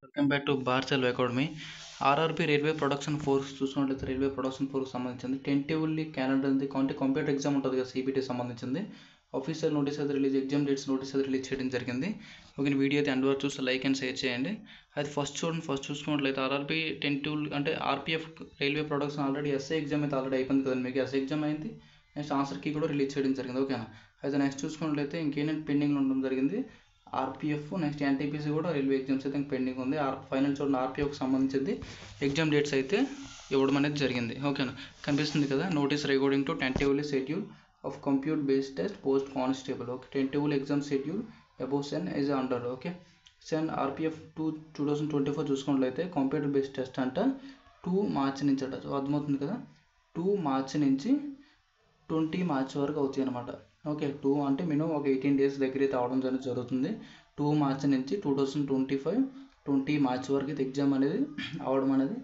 Welcome back to బార్చెల్ academy. RRB railway production force చూసుకున్నట్లయితే railway production force సంబంధించింది tentatively calendar ఉంది. Computer exam ఉంటుంది కదా, సిబిటీ సంబంధించింది. ఆఫీషియల్ నోటీస్ అయితే రిలీజ్, ఎగ్జామ్ డేట్స్ నోటీస్ అయితే రిలీజ్ చేయడం జరిగింది. ఒక వీడియో అయితే అండ్ వరకు చూస్తే లైక్ అండ్ షేర్ చేయండి. అది ఫస్ట్ చూడండి. ఫస్ట్ చూసుకున్నట్లయితే ఆర్ఆర్బీ టెంటేబుల్ అంటే RPF railway production already SA exam అయితే ఆల్రెడీ అయిపోయింది కదండి. మీకు ఎస్ఏ ఎగ్జామ్ అయింది, నెక్స్ట్ ఆన్సర్ కీ కూడా రిలీజ్ చేయడం జరిగింది. ఓకేనా. అయితే నెక్స్ట్ చూసుకున్నట్లయితే ఇంకేంటంటే పెండింగ్లో ఉండడం జరిగింది ఆర్పీఎఫ్, నెక్స్ట్ ఎన్టీపీసీ కూడా రైల్వే ఎగ్జామ్స్ అయితే పెండింగ్ ఉంది. ఫైనల్ చూడండి, ఆర్పీఎఫ్కి సంబంధించింది ఎగ్జామ్ డేట్స్ అయితే ఇవ్వడం అనేది జరిగింది. ఓకేనా, కనిపిస్తుంది కదా. Notice regarding to tentative schedule of computer based test post constable. Okay, tentative exam schedule above CEN is under. Okay, CEN RPF 2024 చూసుకున్నట్లయితే కంప్యూటర్ బేస్డ్ టెస్ట్ అంట 2 మార్చి నుంచి అట. అర్థమవుతుంది కదా, 2 మార్చి నుంచి 20 మార్చి వరకు అవుతాయి అనమాట. ఓకే, 2 అంటే మినిమం ఒక 18 డేస్ దగ్గర అయితే అవడం జరుగుతుంది. 2 మార్చి నుంచి 2025 20 మార్చి వరకు అయితే ఎగ్జామ్ అనేది అవడం అనేది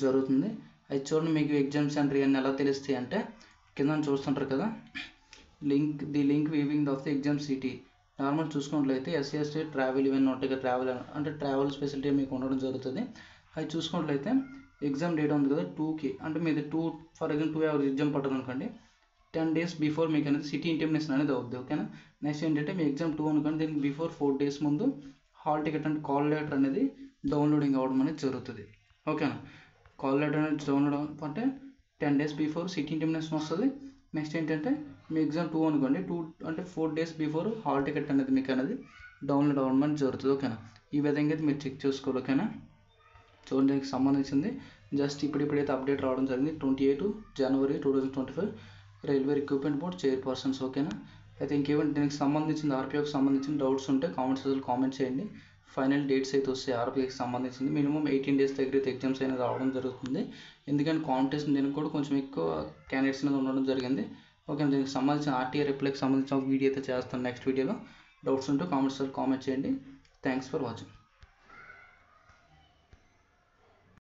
జరుగుతుంది. అది చూడండి, మీకు ఎగ్జామ్ సెంటర్ ఇవన్నీ ఎలా తెలుస్తాయి అంటే కింద చూస్తుంటారు కదా, link weaving of the exam city. Normal చూసుకున్నట్లయితే ఎస్సీ ట్రావెల్ ఇవన్నీ ఉంటాయి కదా, ట్రావెల్ ఫెసిలిటీ మీకు ఉండడం జరుగుతుంది. అది చూసుకున్నట్లయితే ఎగ్జామ్ డేట్ ఉంది కదా 2కి, అంటే మీది 2 ఫర్ ఎగ్జాంపుల్ 2 అవర్స్ ఎగ్జామ్ పడుతుంది అనుకోండి, 10 days బిఫోర్ మీకు అనేది సిటీ ఇంటిమినేషన్ అనేది అవుద్ది. ఓకేనా. నెక్స్ట్ ఏంటంటే మీ ఎగ్జామ్ 2 అనుకోండి, దీనికి బిఫోర్ 4 days ముందు హాల్ టికెట్ అంటే కాల్ లెటర్ అనేది డౌన్లోడింగ్ అవ్వడం అనేది జరుగుతుంది. ఓకేనా. కాల్ లెటర్ అనేది డౌన్లోడ్ అంటే 10 days బిఫోర్ సిటీ ఇంటిమినేషన్ వస్తుంది. నెక్స్ట్ ఏంటంటే మీ ఎగ్జామ్ 2 అనుకోండి, 2 అంటే 4 days బిఫోర్ హాల్ టికెట్ అనేది మీకు అనేది డౌన్లోడ్ అవ్వడం అనేది జరుగుతుంది. ఓకేనా. ఈ విధంగా అయితే మీరు చెక్ చేసుకోవాలి. ఓకేనా. చూడండి, దీనికి సంబంధించింది జస్ట్ ఇప్పుడైతే అప్డేట్ రావడం జరిగింది. 28 జనవరి 2025 రైల్వే రిక్రూట్మెంట్ బోర్డ్ చైర్పర్సన్స్. ఓకేనా. అయితే ఇంకేమైనా దీనికి సంబంధించిన ఆర్పీఎఫ్కి సంబంధించిన డౌట్స్ ఉంటే కామెంట్ చేయండి. ఫైనల్ డేట్స్ అయితే వస్తాయి ఆర్పీఎఫ్కి సంబంధించింది. మినిమం 18 days దగ్గర అయితే ఎగ్జామ్స్ అనేది రావడం జరుగుతుంది. ఎందుకంటే కాంపిటీషన్ దీనికి కూడా కొంచెం ఎక్కువ క్యాండిడేట్స్ అనేది ఉండడం జరిగింది. ఓకే, దీనికి సంబంధించిన ఆర్టీఏ రిప్లైకి సంబంధించిన ఒక వీడియో అయితే చేస్తాను నెక్స్ట్ వీడియోలో. డౌట్స్ ఉంటే కామెంట్ చేయండి. Thanks for watching.